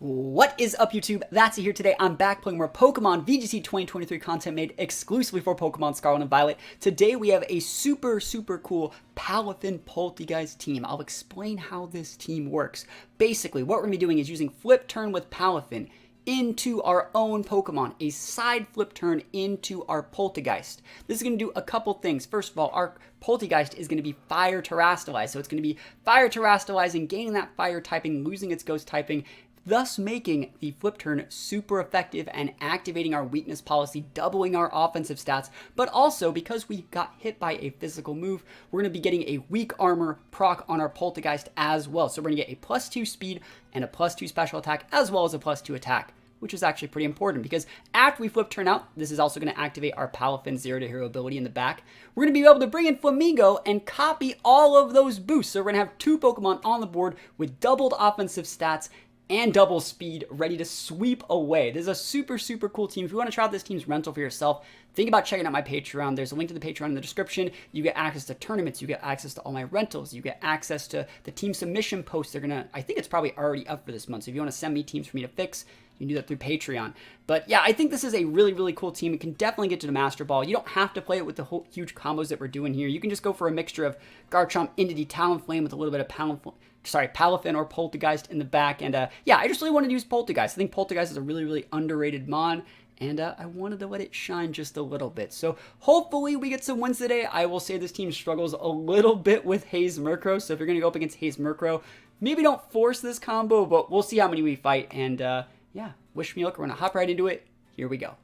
What is up, YouTube? That's it here today. I'm back playing more Pokemon VGC 2023 content made exclusively for Pokemon Scarlet and Violet. Today we have a super cool Palafin Polteageist team. I'll explain how this team works. Basically, what we're going to be doing is using Flip Turn with Palafin into our own Pokemon, a side flip turn into our Polteageist. This is going to do a couple things. First of all, our Polteageist is going to be fire terastallized, so it's going to be fire terastallizing, gaining that fire typing, losing its ghost typing, thus making the flip turn super effective and activating our weakness policy, doubling our offensive stats. But also, because we got hit by a physical move, we're going to be getting a weak armor proc on our Polteageist as well. So we're going to get a +2 speed and a +2 special attack, as well as a +2 attack, which is actually pretty important because after we flip turn out, this is also going to activate our Palafin 0 to hero ability in the back. We're going to be able to bring in Flamingo and copy all of those boosts. So we're going to have 2 Pokemon on the board with doubled offensive stats and double speed ready to sweep away. This is a super cool team. If you want to try out this team's rental for yourself, think about checking out my Patreon. There's a link to the Patreon in the description. You get access to tournaments. You get access to all my rentals. You get access to the team submission posts. They're going to, I think it's probably already up for this month. So if you want to send me teams for me to fix, you can do that through Patreon. But yeah, I think this is a really cool team. It can definitely get to the Master Ball. You don't have to play it with the whole huge combos that we're doing here. You can just go for a mixture of Garchomp, Entity, Talonflame with a little bit of Palafin or Polteageist in the back. And yeah, I just really wanted to use Polteageist. I think Polteageist is a really underrated mon, and I wanted to let it shine just a little bit. So hopefully we get some wins today. I will say this team struggles a little bit with Haze Murkrow, so if you're going to go up against Haze Murkrow, maybe don't force this combo, but we'll see how many we fight. And yeah, wish me luck. We're going to hop right into it. Here we go.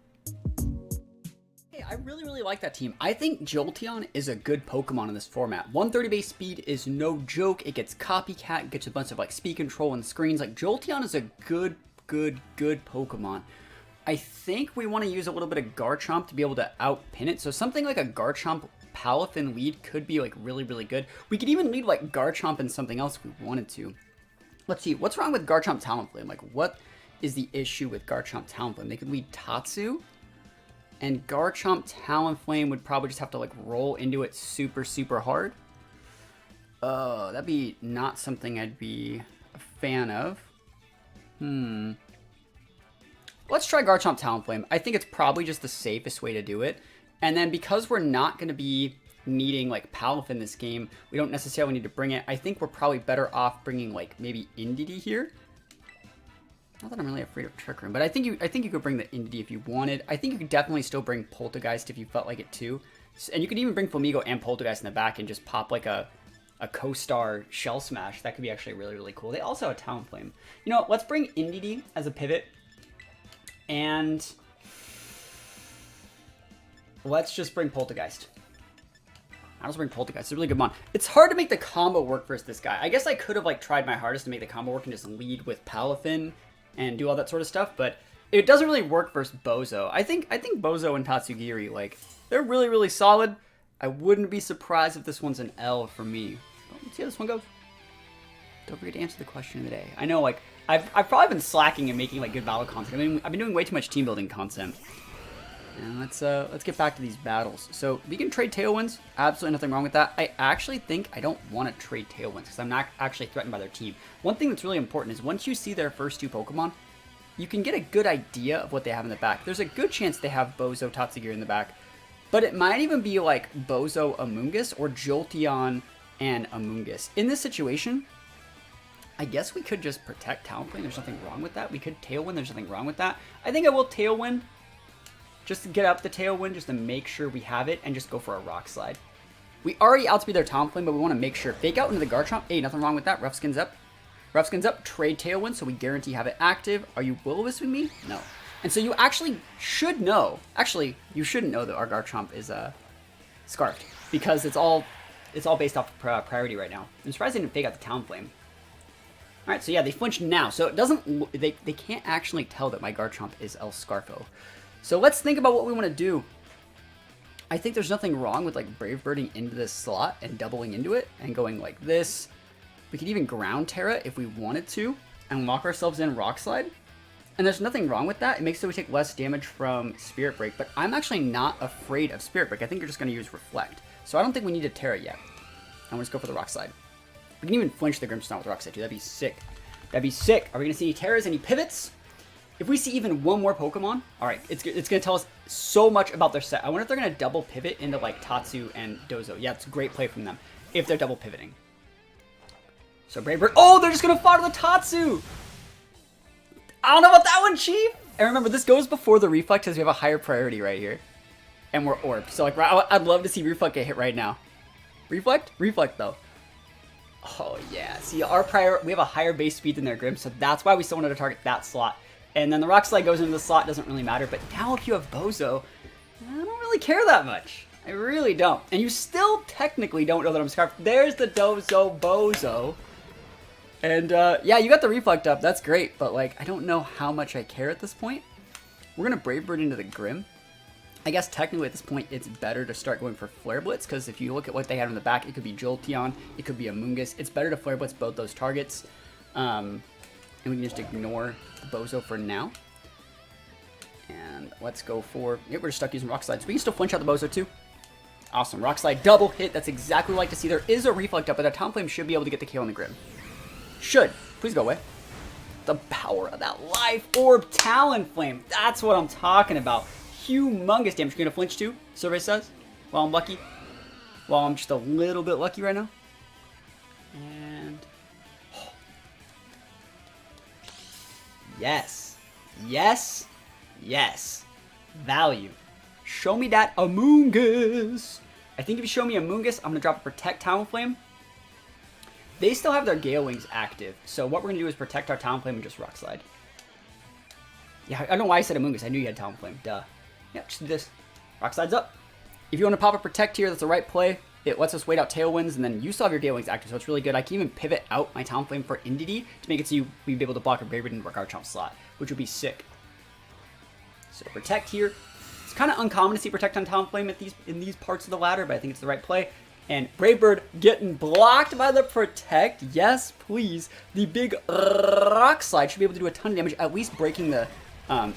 I really like that team. I think Jolteon is a good Pokemon in this format. 130 base speed is no joke. It gets copycat, gets a bunch of like speed control and screens. Like Jolteon is a good Pokemon. I think we want to use a little bit of Garchomp to be able to outpin it. So something like a Garchomp Palafin lead could be like really good. We could even lead like Garchomp and something else if we wanted to. Let's see, what's wrong with Garchomp Talonflame? Like what is the issue with Garchomp Talonflame? They could lead Tatsu. And Garchomp Talonflame would probably just have to like roll into it super hard. That'd be not something I'd be a fan of. Let's try Garchomp Talonflame. I think it's probably just the safest way to do it. And then because we're not going to be needing like Palafin this game, we don't necessarily need to bring it. I think we're probably better off bringing like maybe Indity here. Not that I'm really afraid of Trick Room, but I think you could bring the Entity if you wanted. I think you could definitely still bring Polteageist if you felt like it too. And you could even bring Flamingo and Polteageist in the back and just pop like a co-star Shell Smash. That could be actually really cool. They also have Talonflame. You know what? Let's bring Entity as a pivot. And let's just bring Polteageist. I'll just bring Polteageist. It's a really good mon. It's hard to make the combo work versus this guy. I guess I could have like tried my hardest to make the combo work and just lead with Palafin and do all that sort of stuff, but it doesn't really work versus Bozo. I think Bozo and Tatsugiri, like, they're really solid. I wouldn't be surprised if this one's an L for me. But let's see how this one goes. Don't forget to answer the question of the day. I know, like, I've probably been slacking and making like good battle content. I mean, I've been doing way too much team building content. And let's get back to these battles. So we can trade Tailwinds. Absolutely nothing wrong with that. I actually think I don't want to trade Tailwinds because I'm not actually threatened by their team. One thing that's really important is once you see their first 2 Pokemon, you can get a good idea of what they have in the back. There's a good chance they have Bozo Tatsugiri in the back, but it might even be like Bozo Amoonguss or Jolteon and Amoonguss. In this situation, I guess we could just protect Talonflame. There's nothing wrong with that. We could Tailwind. There's nothing wrong with that. I think I will Tailwind. Just to get up the Tailwind, just to make sure we have it, and just go for a Rock Slide. We already outspeed their Talonflame, but we want to make sure. Fake out into the Garchomp. Hey, nothing wrong with that. Rough Skins up. Rough Skins up. Trade Tailwind, so we guarantee have it active. Are you Will-O-Wisp-ing me? No. And so you actually should know. Actually, you shouldn't know that our Garchomp is Scarfed, because it's all based off priority right now. I'm surprised they didn't fake out the Talonflame. All right, so yeah, they flinched now. So it doesn't. They can't actually tell that my Garchomp is El Scarfo. So let's think about what we want to do. I think there's nothing wrong with like Brave Birding into this slot and doubling into it and going like this. We could even Ground Terra if we wanted to and lock ourselves in Rock Slide. And there's nothing wrong with that. It makes it so we take less damage from Spirit Break, but I'm actually not afraid of Spirit Break. I think you're just going to use Reflect. So I don't think we need to Terra yet. I'm going to just go for the Rock Slide. We can even flinch the Grimmstomp with Rock Slide too. That'd be sick. That'd be sick. Are we going to see any Terras, any pivots? If we see even one more Pokemon, all right, it's going to tell us so much about their set. I wonder if they're going to double pivot into like Tatsu and Dozo. Yeah, it's a great play from them if they're double pivoting. So Brave Bird. Oh, they're just going to fodder the Tatsu. I don't know about that one, Chief. And remember, this goes before the Reflect because we have a higher priority right here. And we're Orbed. So like, I'd love to see Reflect get hit right now. Reflect? Reflect, though. Oh, yeah. See, we have a higher base speed than their Grim, so that's why we still wanted to target that slot. And then the Rock Slide goes into the slot, doesn't really matter. But now if you have Bozo, I don't really care that much. I really don't. And you still technically don't know that I'm Scarf. There's the Dozo Bozo. And, yeah, you got the Reflect up. That's great. But, like, I don't know how much I care at this point. We're going to Brave Bird into the Grim. I guess technically at this point, it's better to start going for Flare Blitz, because if you look at what they had in the back, it could be Jolteon, it could be Amoonguss. It's better to Flare Blitz both those targets. And we can just ignore the Bozo for now. And let's go for... Yeah, we're just stuck using Rock Slide, so we can still flinch out the Bozo too. Awesome. Rock Slide double hit. That's exactly what I like to see. There is a Reflect up, but that Talonflame should be able to get the KO on the Grim. Should. Please go away. The power of that Life Orb Talonflame. That's what I'm talking about. Humongous damage. You're going to flinch too, Survey says. Well, I'm lucky. Well, I'm just a little bit lucky right now. And... Oh. Yes. Yes. Yes. Value. Show me that Amoonguss. I think if you show me Amoonguss, I'm going to drop a Protect Talonflame. They still have their Gale Wings active. So what we're going to do is protect our Talonflame and just Rock Slide. Yeah, I don't know why I said Amoonguss. I knew you had Talonflame. Duh. Yeah, just do this. Rock Slide's up. If you want to pop a Protect here, that's the right play. It lets us wait out Tailwinds, and then you still have your Gale Wings active, so it's really good. I can even pivot out my Talonflame for Indity to make it so we'd be able to block a Brave Bird and work our Garchomp slot, which would be sick. So Protect here. It's kind of uncommon to see Protect on Talonflame in these parts of the ladder, but I think it's the right play. And Brave Bird getting blocked by the Protect. Yes, please. The big Rock Slide should be able to do a ton of damage, at least breaking the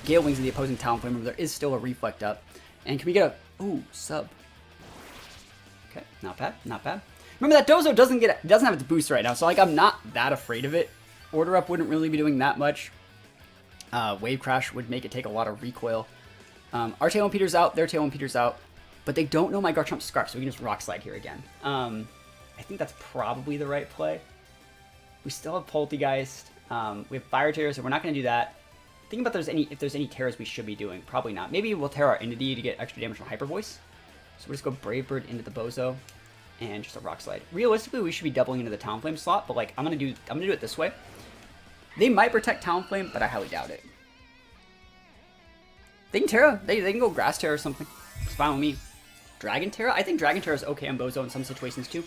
Gale Wings of the opposing Talonflame. Remember, there is still a Reflect up. And can we get a... Ooh, sub. Okay, not bad, not bad. Remember that Dozo doesn't have its boost right now, so like I'm not that afraid of it. Order Up wouldn't really be doing that much. Wave Crash would make it take a lot of recoil. Our Tail Impeter's out, their Tail Impeter's out. But they don't know my Garchomp Scarf, so we can just Rock Slide here again. I think that's probably the right play. We still have Polteageist. We have Fire Terror, so we're not going to do that. Think about if there's any Terrors we should be doing. Probably not. Maybe we'll Terra our Entity to get extra damage from Hyper Voice. So we'll just go Brave Bird into the Bozo and just a Rock Slide. Realistically, we should be doubling into the Talonflame slot, but like I'm gonna do it this way. They might protect Talonflame, but I highly doubt it. They can Terra. They can go Grass Terra or something. It's fine with me. Dragon Terra? I think Dragon Terra is okay on Bozo in some situations too.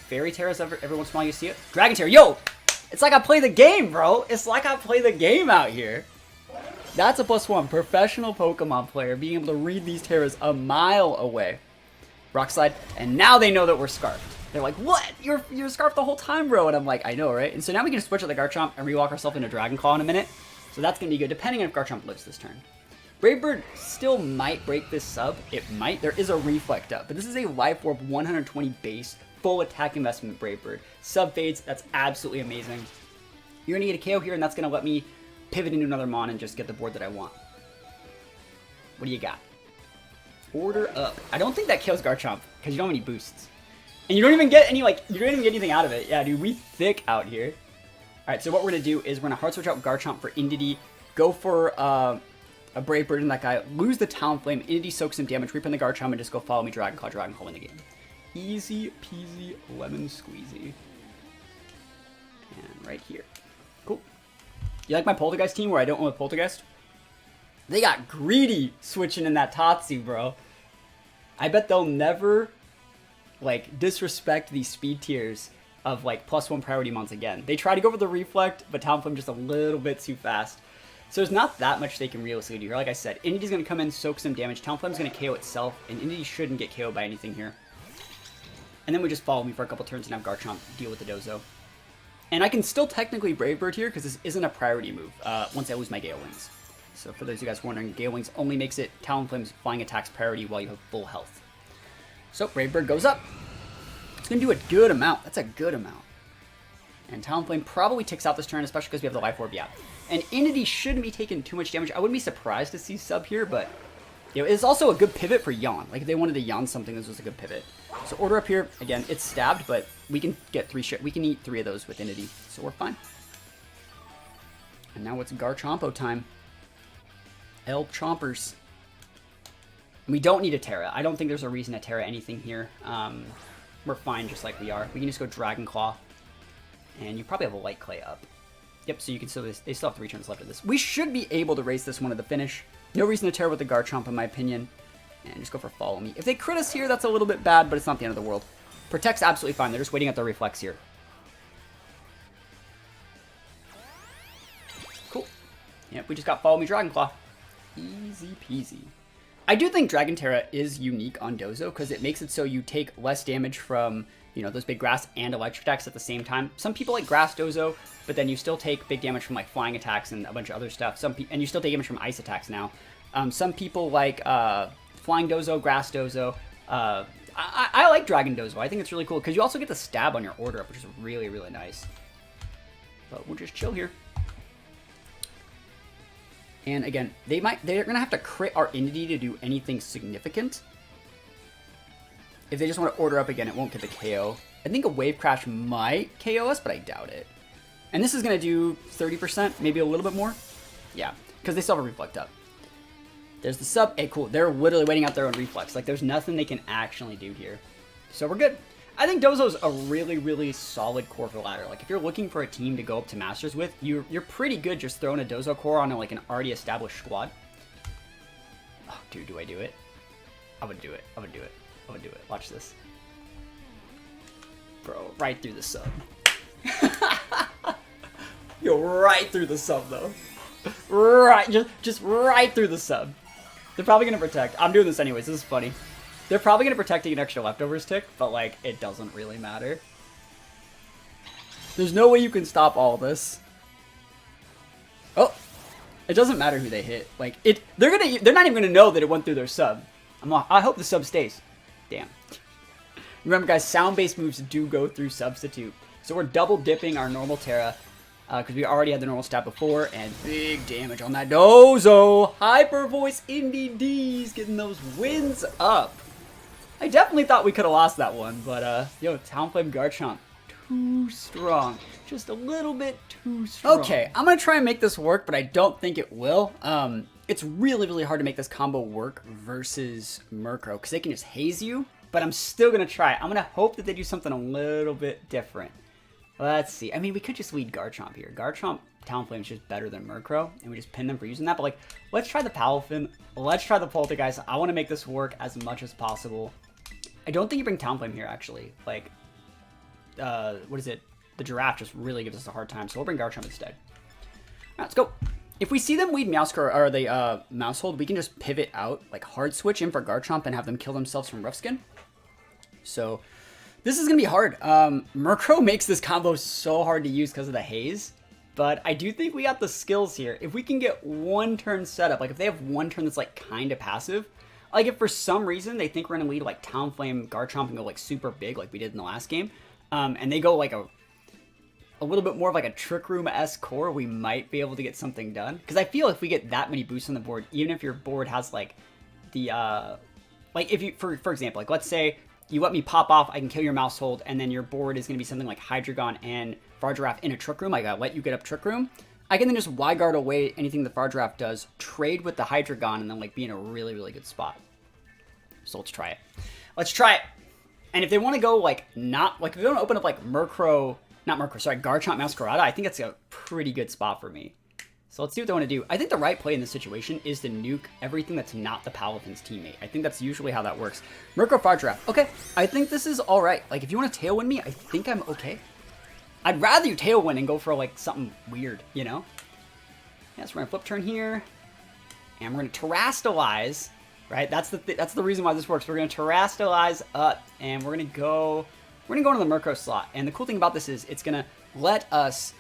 Fairy Terra's every once in a while you see it. Dragon Terra, yo! It's like I play the game, bro. It's like I play the game out here. That's a +1. Professional Pokemon player being able to read these Terras a mile away. Rock Slide, and now they know that we're Scarfed. They're like, what? You're Scarfed the whole time, bro. And I'm like, I know, right? And so now we can switch out the Garchomp and rewalk ourselves into Dragon Claw in a minute. So that's going to be good, depending on if Garchomp lives this turn. Brave Bird still might break this sub. It might. There is a Reflect up, but this is a Life Orb 120 base, full attack investment Brave Bird. Sub fades, that's absolutely amazing. You're going to get a KO here, and that's going to let me pivot into another Mon and just get the board that I want. What do you got? Order Up. I don't think that kills Garchomp, because you don't have any boosts. And you don't even get any, like, you don't even get anything out of it. Yeah, dude, we thick out here. Alright, so what we're going to do is we're going to Hard Switch out Garchomp for Indity, go for a Brave Bird in that guy, lose the Talonflame, Indity soaks some damage, reap in the Garchomp, and just go follow me Dragon Claw win the game. Easy peasy lemon squeezy. And right here. Cool. You like my Polteageist team where I don't own a Polteageist? They got greedy switching in that Tatsu, bro. I bet they'll never, like, disrespect these speed tiers of, like, +1 priority mons again. They try to go for the Reflect, but Talonflame just a little bit too fast. So there's not that much they can realistically do here. Like I said, Indity's going to come in, soak some damage. Talonflame's going to KO itself, and Indity shouldn't get KO'd by anything here. And then we just follow me for a couple turns and have Garchomp deal with the Dozo. And I can still technically Brave Bird here because this isn't a priority move once I lose my Gale Wings. So for those of you guys wondering, Gale Wings only makes it Talonflame's flying attacks priority while you have full health. So Brave Bird goes up. It's going to do a good amount. That's a good amount. And Talonflame probably ticks out this turn, especially because we have the Life Orb, yeah. And Entity shouldn't be taking too much damage. I wouldn't be surprised to see sub here, but you know, it's also a good pivot for Yawn. Like, if they wanted to Yawn something, this was a good pivot. So order up here. Again, it's stabbed, but we can get we can eat 3 of those with Entity, so we're fine. And now it's Garchompo time. El Chompers. We don't need a Terra. I don't think there's a reason to Terra anything here. We're fine just like we are. We can just go Dragon Claw. And you probably have a Light Clay up. Yep, so you can still, they still have 3 turns left of this. We should be able to race this one to the finish. No reason to Terra with the Garchomp, in my opinion. And just go for Follow Me. If they crit us here, that's a little bit bad, but it's not the end of the world. Protect's absolutely fine. They're just waiting at their Reflex here. Cool. Yep, we just got Follow Me Dragon Claw. Easy peasy. I do think Dragon Terra is unique on Dozo because it makes it so you take less damage from, you know, those big grass and electric attacks at the same time. Some people like grass Dozo, but then you still take big damage from like flying attacks and a bunch of other stuff. And you still take damage from ice attacks now. Some people like flying Dozo, grass Dozo. I like Dragon Dozo. I think it's really cool because you also get the stab on your order up, which is really, really nice. But we'll just chill here. And again, they're gonna have to crit our Entity to do anything significant. If they just want to order up again, it won't get the KO. I think a Wave Crash might KO us, but I doubt it. And this is gonna do 30%, maybe a little bit more. Yeah, because they still have a Reflect up. There's the sub. Hey, cool. They're literally waiting out their own Reflex. Like, there's nothing they can actually do here. So we're good. I think Dozo's a really, really solid core for the ladder. Like, if you're looking for a team to go up to Masters with, you're pretty good just throwing a Dozo core on like an already established squad. Oh, dude, do I do it? I would do it. I would do it. I would do it. Watch this. Bro, right through the sub. Yo, right through the sub, though. Right, just right through the sub. They're probably going to protect. I'm doing this anyways. This is funny. They're probably going to protect an extra leftovers tick, but, like, it doesn't really matter. There's no way you can stop all this. Oh! It doesn't matter who they hit. Like, they're not even going to know that it went through their sub. I hope the sub stays. Damn. Remember, guys, sound-based moves do go through Substitute. So we're double dipping our normal Terra, because we already had the normal stab before, and big damage on that Dozo. Hyper Voice Indy D's getting those wins up. I definitely thought we could have lost that one, but, yo, Talonflame Garchomp, too strong. Just a little bit too strong. Okay, I'm going to try and make this work, but I don't think it will. It's really, really hard to make this combo work versus Murkrow, because they can just haze you, but I'm still going to try it. I'm going to hope that they do something a little bit different. Let's see. I mean, we could just lead Garchomp here. Garchomp Talonflame is just better than Murkrow, and we just pin them for using that, but, like, let's try the Palafin. Let's try the Polteageist. I want to make this work as much as possible. I don't think you bring Talonflame here, actually. Like, what is it? The Giraffe just really gives us a hard time, so we'll bring Garchomp instead. Alright, let's go. If we see them lead Meowscarada, or the Mousehold, we can just pivot out, like hard switch in for Garchomp and have them kill themselves from Rough Skin. So, this is going to be hard. Murkrow makes this combo so hard to use because of the Haze, but I do think we got the skills here. If we can get one turn setup, like if they have one turn that's like kind of passive, like if for some reason they think we're going to lead like Talonflame, Garchomp and go like super big like we did in the last game, and they go like a little bit more of like a Trick Room-esque core, we might be able to get something done. Because I feel if we get that many boosts on the board, even if your board has like the, like if you, for example, like let's say you let me pop off, I can kill your Mousehold, and then your board is going to be something like Hydreigon and Fargiraffe in a Trick Room, like I let you get up Trick Room, I can then just Y-guard away anything the Fargiraffe does, trade with the Hydreigon, and then like be in a really, really good spot. So let's try it. Let's try it! And if they want to go like not, like if they want to open up like Garchomp Meowscarada, I think that's a pretty good spot for me. So let's see what they want to do. I think the right play in this situation is to nuke everything that's not the Palafin's teammate. I think that's usually how that works. Murkrow Fargiraffe. Okay, I think this is alright. Like if you want to Tailwind me, I think I'm okay. I'd rather you Tailwind and go for like something weird, you know? Yeah, so we're gonna flip turn here. And we're gonna Terrastalize, right? That's the reason why this works. We're gonna Terrastalize up and we're gonna go into the Murkrow slot. And the cool thing about this is it's gonna let us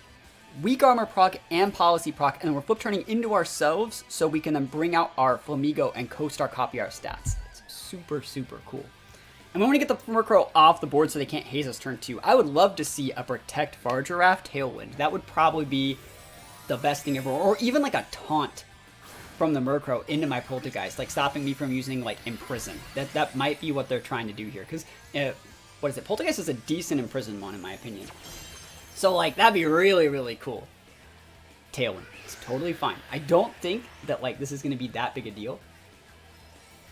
Weak Armor proc and Policy proc, and then we're flip turning into ourselves so we can then bring out our Flamigo and Co-Star copy our stats. It's super, super cool. And And we want to get the Murkrow off the board so they can't haze us turn 2. I would love to see a Protect Fargiraft Tailwind. That would probably be the best thing ever. Or even like a taunt from the Murkrow into my Polteageist, like stopping me from using like Imprison. That might be what they're trying to do here. Because, what is it? Polteageist is a decent Imprison one in my opinion. So like, that'd be really, really cool. Tailwind. It's totally fine. I don't think that like this is going to be that big a deal.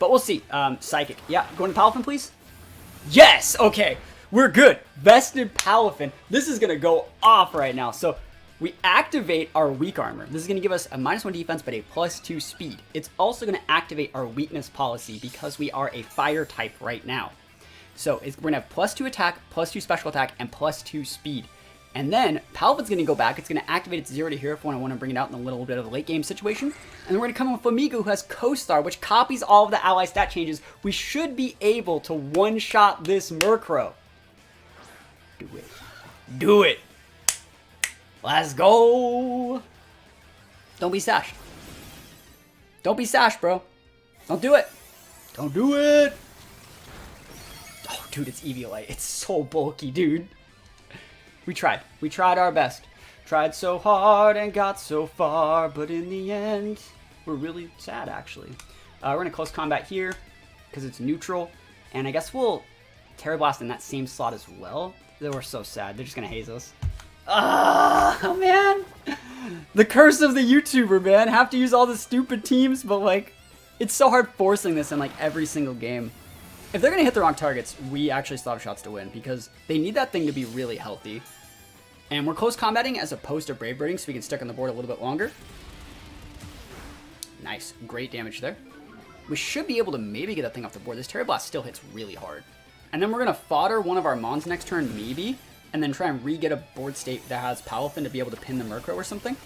But we'll see. Psychic. Yeah, going to Palafin, please? Yes! Okay, we're good. Vested Palafin. This is going to go off right now. So we activate our weak armor. This is going to give us a -1 defense, but a +2 speed. It's also going to activate our weakness policy because we are a fire type right now. So we're going to have +2 attack, +2 special attack, and +2 speed. And then Palafin's going to go back. It's going to activate its 0 to hero when I want to bring it out in a little bit of a late game situation. And then we're going to come in with Flamigo, who has Co-Star, which copies all of the ally stat changes. We should be able to one-shot this Murkrow. Do it. Do it. Let's go. Don't be sashed. Don't be sashed, bro. Don't do it. Don't do it. Oh, dude, it's Eviolite. It's so bulky, dude. We tried. We tried our best. Tried so hard and got so far, but in the end, we're really sad, actually. We're in a close combat here because it's neutral, and I guess we'll Terra Blast in that same slot as well. They were so sad. They're just gonna haze us. Oh, man. The curse of the YouTuber, man. Have to use all the stupid teams, but like, it's so hard forcing this in like every single game. If they're gonna hit the wrong targets, we actually still have shots to win because they need that thing to be really healthy. And we're close combating as opposed to Brave Birding, so we can stick on the board a little bit longer. Nice. Great damage there. We should be able to maybe get that thing off the board. This Terra Blast still hits really hard. And then we're going to fodder one of our Mons next turn, maybe, and then try and re-get a board state that has Palafin to be able to pin the Murkrow or something.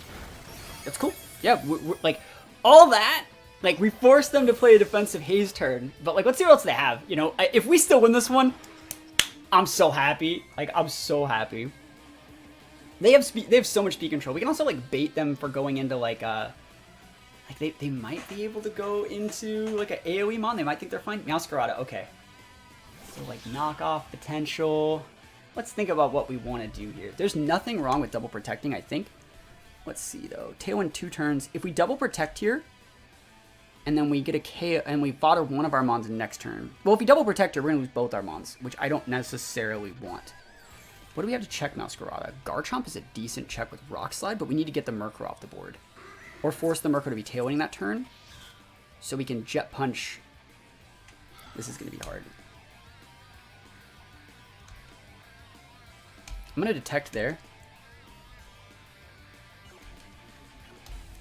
That's cool. Yeah, we're, like, all that, like, we forced them to play a defensive Haze turn, but, like, let's see what else they have. You know, if we still win this one, I'm so happy. Like, I'm so happy. They have so much speed control. We can also like bait them for going into like they might be able to go into like an AoE mon. They might think they're fine. Meowscarada, okay. So like knockoff potential. Let's think about what we want to do here. There's nothing wrong with double protecting, I think. Let's see though. Tailwind 2 turns. If we double protect here, and then we get a KO and we fodder one of our mons next turn. Well, if we double protect here, we're gonna lose both our mons, which I don't necessarily want. What do we have to check Meowscarada? Garchomp is a decent check with Rock Slide, but we need to get the Murkrow off the board. Or force the Murkrow to be tailwinding that turn, so we can Jet Punch. This is going to be hard. I'm going to detect there.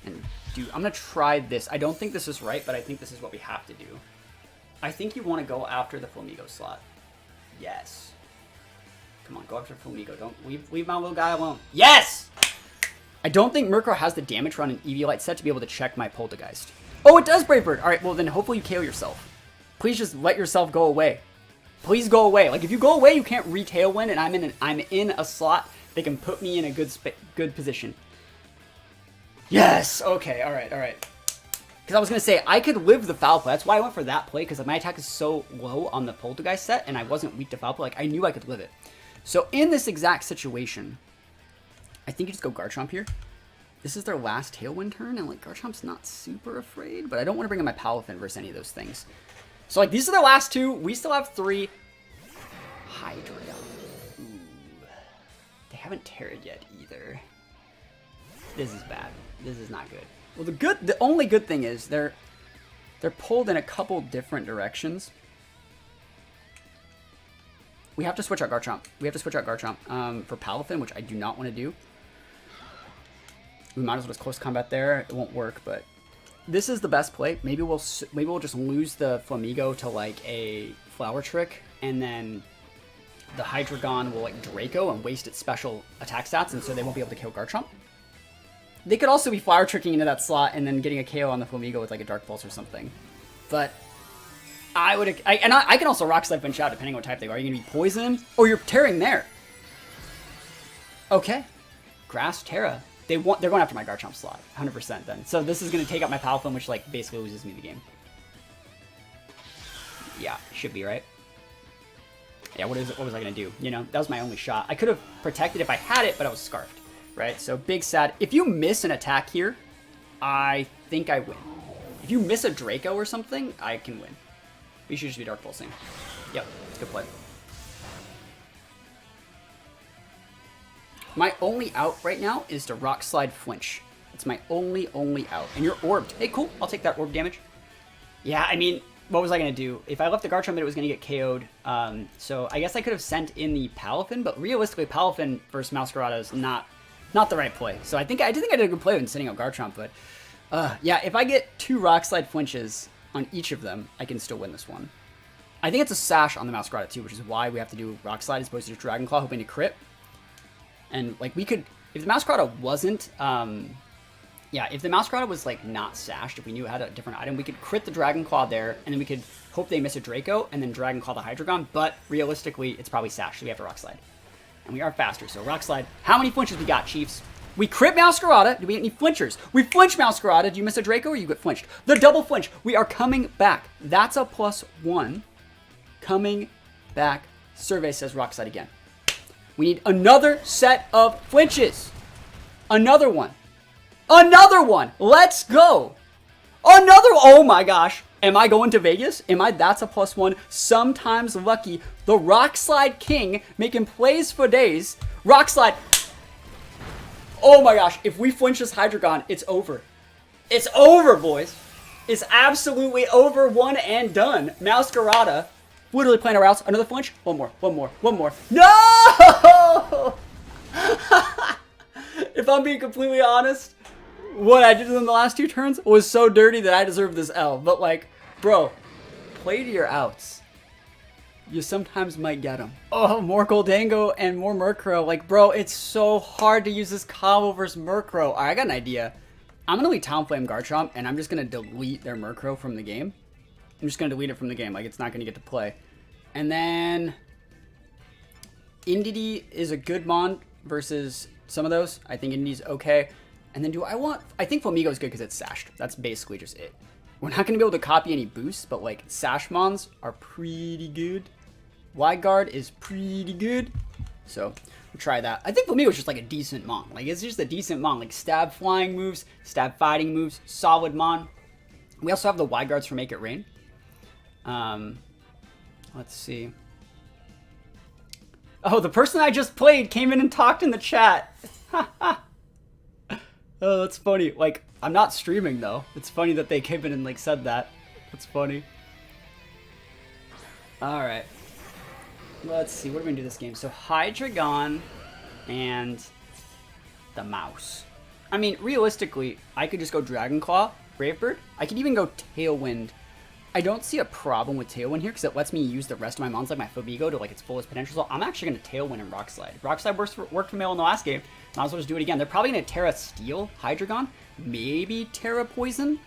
And I'm going to try this. I don't think this is right, but I think this is what we have to do. I think you want to go after the Flamigo slot. Yes. Come on, go after Flamigo. Don't leave my little guy alone. Yes! I don't think Murkrow has the damage run in Eviolite set to be able to check my Polteageist. Oh, it does, Brave Bird. All right, well then hopefully you KO yourself. Please just let yourself go away. Please go away. Like if you go away, you can't re-tailwind, and I'm in a slot that can put me in a good position. Yes. Okay. All right. All right. Because I was gonna say I could live the foul play. That's why I went for that play because my attack is so low on the Polteageist set, and I wasn't weak to foul play. Like I knew I could live it. So in this exact situation, I think you just go Garchomp here. This is their last Tailwind turn, and like Garchomp's not super afraid, but I don't want to bring in my Palafin versus any of those things. So like these are the last two. We still have 3. Hydra. Ooh. They haven't Terra'd yet either. This is bad. This is not good. Well, the only good thing is they're pulled in a couple different directions. We have to switch out Garchomp. We have to switch out Garchomp for Palafin, which I do not want to do. We might as well just close combat there. It won't work, but this is the best play. Maybe we'll just lose the Flamigo to like a Flower Trick, and then the Hydreigon will like Draco and waste its special attack stats, and so they won't be able to kill Garchomp. They could also be Flower Tricking into that slot and then getting a KO on the Flamigo with like a Dark Pulse or something. But I can also Rock Slide Punch out depending on what type they are. Are you going to be Poison? Or you're tearing there. Okay. Grass Terra. They're going after my Garchomp slot. 100% then. So this is going to take out my Palafin, which like basically loses me the game. Yeah, should be, right? Yeah, what was I going to do? You know, that was my only shot. I could have protected if I had it, but I was scarfed, right? So big sad. If you miss an attack here, I think I win. If you miss a Draco or something, I can win. We should just be Dark Pulsing. Yep, good play. My only out right now is to Rock Slide Flinch. It's my only out. And you're orbed. Hey, cool. I'll take that orb damage. Yeah, I mean, what was I going to do? If I left the Garchomp, it was going to get KO'd. So I guess I could have sent in the Palafin, but realistically, Palafin versus Masquerada is not the right play. So I think I did a good play when sending out Garchomp, but yeah, if I get 2 Rock Slide Flinches on each of them, I can still win this one. I think it's a Sash on the Masquerada too, which is why we have to do Rock Slide as opposed to just Dragon Claw, hoping to crit. And like we could, if the Masquerada wasn't, yeah, if the Masquerada was like not sashed, if we knew it had a different item, we could crit the Dragon Claw there, and then we could hope they miss a Draco, and then Dragon Claw the Hydreigon, but realistically, it's probably sashed, so we have to Rock Slide. And we are faster, so Rock Slide. How many flinches we got, Chiefs? We crit Masquerada. Do we get any flinchers? We flinch Masquerada. Do you miss a Draco or you get flinched? The double flinch. We are coming back. That's a +1. Coming back. Survey says Rock Slide again. We need another set of flinches. Another one. Another one. Let's go. Another. Oh my gosh. Am I going to Vegas? Am I? That's a +1. Sometimes lucky. The Rock Slide King making plays for days. Rock Slide. Oh my gosh. If we flinch this Hydreigon, it's over. It's over, boys. It's absolutely over. One and done. Masquerada. Literally playing our routes. Another flinch. One more. One more. One more. No! If I'm being completely honest, what I did in the last 2 turns was so dirty that I deserve this L. But like, bro, play to your outs. You sometimes might get them. Oh, more Goldango and more Murkrow. Like, bro, it's so hard to use this combo versus Murkrow. All right, I got an idea. I'm going to leave Talonflame Garchomp, and I'm just going to delete their Murkrow from the game. I'm just going to delete it from the game. Like, it's not going to get to play. And then Indeedee is a good Mon versus some of those. I think Indeedee's okay. And then I think Flamigo is good because it's sashed. That's basically just it. We're not going to be able to copy any boosts, but like Sash Mons are pretty good. Wide Guard is pretty good. So we'll try that. I think Flamigo is just like a decent Mon. Like it's just a decent Mon. Like stab flying moves, stab fighting moves, solid Mon. We also have the Wide Guards for Make It Rain. Let's see. Oh, the person I just played came in and talked in the chat. Oh, that's funny. Like, I'm not streaming, though. It's funny that they came in and, like, said that. That's funny. Alright. Let's see. What are we going to do this game? So, Hydreigon and the mouse. I mean, realistically, I could just go Dragon Claw, Brave Bird. I could even go Tailwind. I don't see a problem with Tailwind here because it lets me use the rest of my Mons like my Flamigo to like its fullest potential. So I'm actually going to Tailwind and Rock Slide. Rock Slide worked for me in the last game. Might as well just do it again. They're probably going to Terra Steel Hydreigon. Maybe Terra Poison.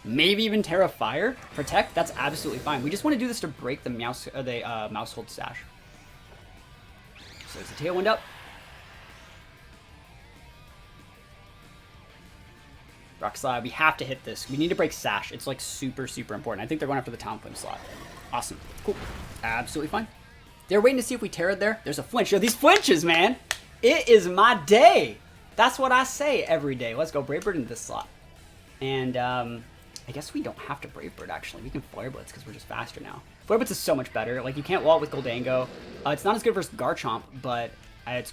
Maybe even Terra Fire. Protect. That's absolutely fine. We just want to do this to break the mouse hold Sash. So it's a Tailwind up. Rock Slide, we have to hit this. We need to break Sash. It's like super, super important. I think they're going after the Talonflame slot. Awesome. Cool. Absolutely fine. They're waiting to see if we tear it there. There's a flinch. Yo, these flinches, man. It is my day. That's what I say every day. Let's go Brave Bird into this slot. And I guess we don't have to Brave Bird, actually. We can Flare Blitz because we're just faster now. Flare Blitz is so much better. Like, you can't wall it with Goldango. It's not as good versus Garchomp, but it's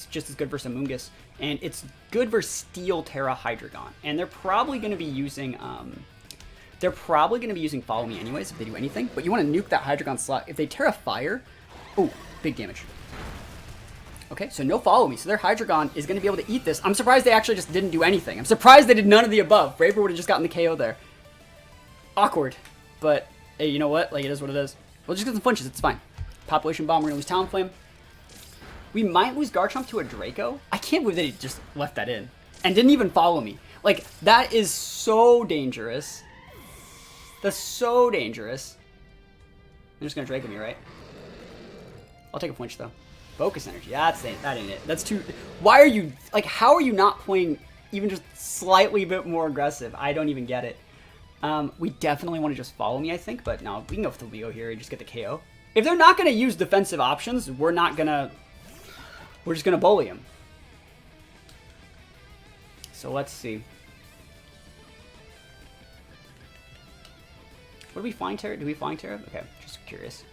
just as good versus Amoonguss. And it's good versus Steel Terra Hydreigon. And they're probably going to be using Follow Me anyways if they do anything. But you want to nuke that Hydreigon slot. If they Terra Fire, oh, big damage. Okay, so no Follow Me. So their Hydreigon is going to be able to eat this. I'm surprised they actually just didn't do anything. I'm surprised they did none of the above. Braver would have just gotten the KO there. Awkward. But hey, you know what? Like, it is what it is. We'll just get some flinches. It's fine. Population Bomb. We're going to lose Talonflame. We might lose Garchomp to a Draco. I can't believe they just left that in. And didn't even Follow Me. Like, that is so dangerous. That's so dangerous. They're just going to Draco me, right? I'll take a flinch, though. Focus Energy. That ain't it. That's too... Why are you... Like, how are you not playing even just slightly bit more aggressive? I don't even get it. We definitely want to just Follow Me, I think. But no, we can go with the Leo here and just get the KO. If they're not going to use defensive options, we're just going to bully them. So let's see. What do we find Terra? Do we find Terra? Okay, just curious.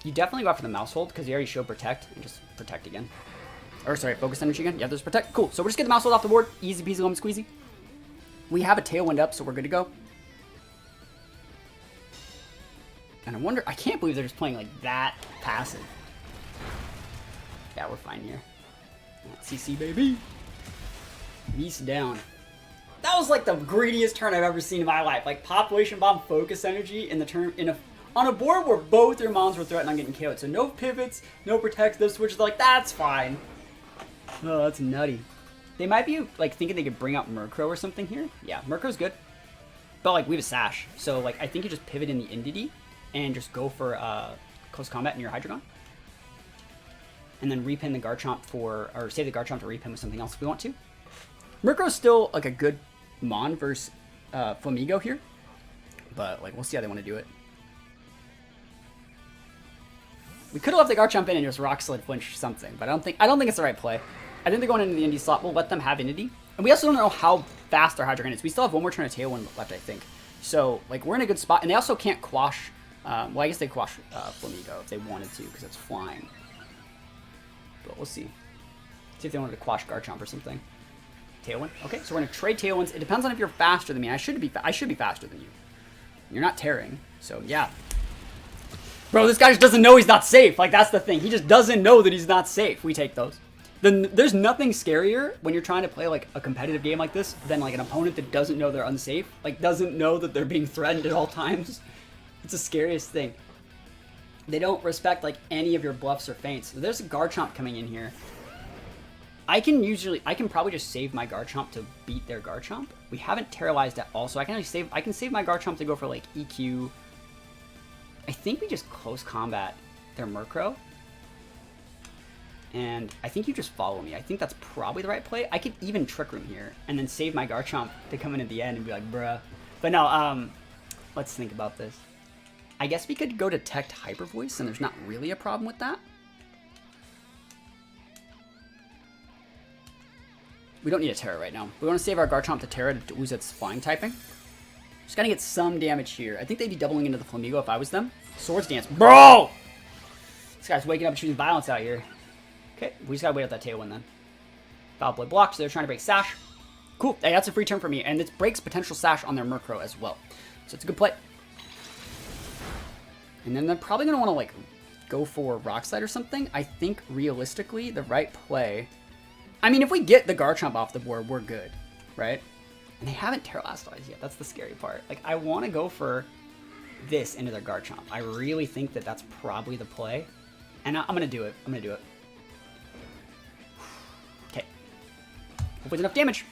You definitely go after the mouse hold because you already showed protect and just protect again. Or sorry, focus energy again. Yeah, there's protect. Cool. So we're just getting the mouse hold off the board. Easy peasy lemon squeezy. We have a Tailwind up, so we're good to go. And I wonder, I can't believe they're just playing like that passive. Yeah, we're fine here. CC baby. Beast down. That was like the greediest turn I've ever seen in my life. Like population bomb, focus energy in the turn on a board where both your mons were threatened on getting KO'd. So no pivots, no protects, no switches. Like that's fine. Oh, that's nutty. They might be like thinking they could bring out Murkrow or something here. Yeah, Murkrow's good. But like we have a Sash, so like I think you just pivot in the Indity and just go for close combat in your Hydreigon. And then repin the Garchomp for, or save the Garchomp to repin with something else if we want to. Murkrow's still like a good mon versus Flamigo here, but like we'll see how they want to do it. We could have left the Garchomp in and just Rock Slide flinch something, but I don't think it's the right play. I think they're going into the Indy slot. We'll let them have Indy, and we also don't know how fast their Hydreigon is. We still have one more turn of Tailwind left, I think. So like we're in a good spot, and they also can't quash. Well, I guess they quash Flamigo if they wanted to because it's flying. But we'll see. See if they wanted to quash Garchomp or something. Tailwind. Okay, so we're gonna trade Tailwinds. It depends on if you're faster than me. I should be faster than you. You're not tearing, so yeah. Bro, this guy just doesn't know he's not safe. Like that's the thing. He just doesn't know that he's not safe. We take those. Then there's nothing scarier when you're trying to play like a competitive game like this than like an opponent that doesn't know they're unsafe, like doesn't know that they're being threatened at all times. It's the scariest thing. They don't respect like any of your bluffs or feints. So there's a Garchomp coming in here. I can probably just save my Garchomp to beat their Garchomp. We haven't terrorized at all, so I can save my Garchomp to go for like EQ. I think we just close combat their Murkrow. And I think you just follow me. I think that's probably the right play. I could even Trick Room here and then save my Garchomp to come in at the end and be like, bruh. But no, let's think about this. I guess we could go Detect Hyper Voice, and there's not really a problem with that. We don't need a Terra right now. We want to save our Garchomp to Terra to lose its flying typing. Just gotta get some damage here. I think they'd be doubling into the Flamigo if I was them. Swords Dance. Bro! This guy's waking up and choosing violence out here. Okay, we just gotta wait out that Tailwind then. Foul Play blocked, so they're trying to break Sash. Cool, hey, that's a free turn for me, and this breaks potential Sash on their Murkrow as well. So it's a good play. And then they're probably gonna wanna like go for Rock Slide or something. I think realistically, the right play, I mean, if we get the Garchomp off the board, we're good, right? And they haven't Terralastalized yet. That's the scary part. Like, I want to go for this into their Garchomp. I really think that that's probably the play. And I'm going to do it. I'm going to do it. Okay. Hopefully enough damage.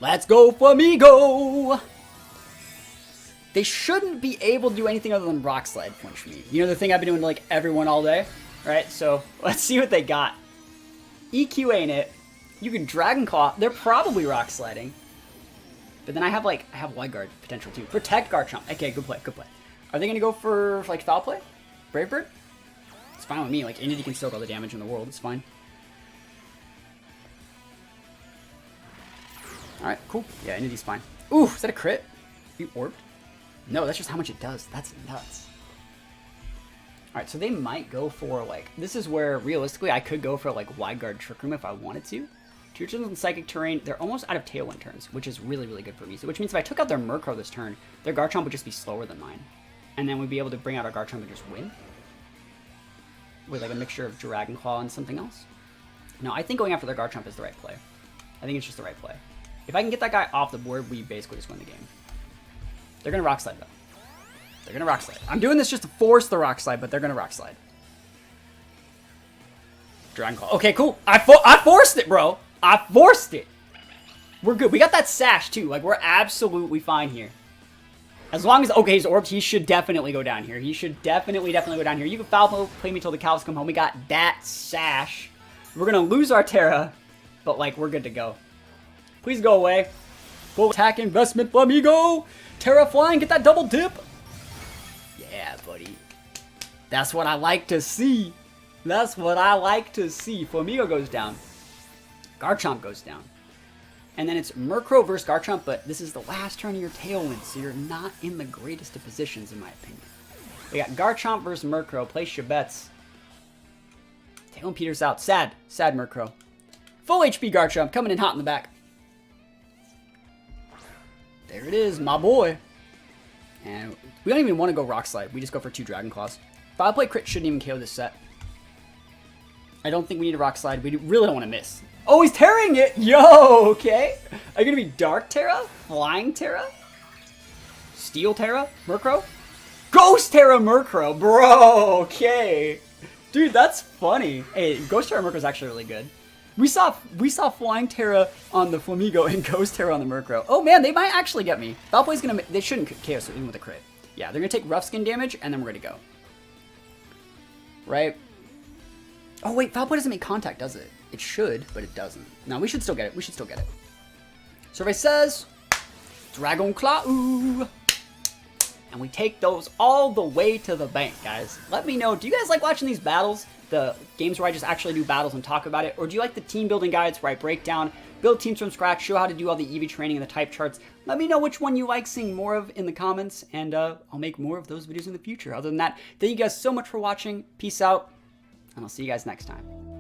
Let's go, Flamigo! They shouldn't be able to do anything other than Rock Slide punch me. You know the thing I've been doing to, like, everyone all day? Right? So, let's see what they got. EQ ain't it. You can Dragon Claw. They're probably Rock Sliding. But then I have Wide Guard potential too. Protect Garchomp. Okay, good play, good play. Are they going to go for like Foul Play? Brave Bird? It's fine with me. Like, Entity can soak all the damage in the world. It's fine. Alright, cool. Yeah, Entity's fine. Ooh, is that a crit? You orbed? No, that's just how much it does. That's nuts. Alright, so they might go for, like, this is where, realistically, I could go for, like, Wide Guard Trick Room if I wanted to. 2 turns in Psychic Terrain, they're almost out of Tailwind turns, which is really, really good for me. So, which means if I took out their Murkrow this turn, their Garchomp would just be slower than mine. And then we'd be able to bring out our Garchomp and just win. With, like, a mixture of Dragon Claw and something else. No, I think going after their Garchomp is the right play. I think it's just the right play. If I can get that guy off the board, we basically just win the game. They're going to Rock Slide, though. They're going to Rock Slide. I'm doing this just to force the Rock Slide, but they're going to Rock Slide. Dragon Claw. Okay, cool. I forced it, bro. I forced it. We're good. We got that Sash, too. Like, we're absolutely fine here. As long as, okay, he's orbed, he should definitely go down here. He should definitely go down here. You can Foul Play me till the cows come home. We got that Sash. We're going to lose our Terra, but, like, we're good to go. Please go away. Full attack investment, Flamigo. Terra flying, get that double dip. Yeah, buddy. That's what I like to see. That's what I like to see. Flamigo goes down. Garchomp goes down. And then it's Murkrow versus Garchomp, but this is the last turn of your Tailwind, so you're not in the greatest of positions, in my opinion. We got Garchomp versus Murkrow. Place your bets. Tailwind peters out. Sad. Sad Murkrow. Full HP Garchomp coming in hot in the back. There it is, my boy. And we don't even want to go Rock Slide. We just go for 2 Dragon Claws. Foul Play crit shouldn't even KO this set. I don't think we need a Rock Slide. We really don't want to miss. Oh, he's tearing it! Yo, okay. Are you going to be Dark Terra? Flying Terra? Steel Terra? Murkrow? Ghost Terra Murkrow, bro, okay. Dude, that's funny. Hey, Ghost Terra Murkrow is actually really good. We saw Flying Terra on the Flamigo and Ghost Terra on the Murkrow. Oh man, they might actually get me. Foul Play's gonna, they shouldn't KO us even with a crit. Yeah, they're gonna take rough skin damage and then we're ready to go. Right? Oh wait, Foul Play doesn't make contact, does it? It should, but it doesn't. No, we should still get it. We should still get it. Survey says, Dragon Claw, ooh. And we take those all the way to the bank, guys. Let me know, do you guys like watching these battles? The games where I just actually do battles and talk about it? Or do you like the team building guides where I break down, build teams from scratch, show how to do all the EV training and the type charts? Let me know which one you like seeing more of in the comments, and I'll make more of those videos in the future. Other than that, thank you guys so much for watching. Peace out, and I'll see you guys next time.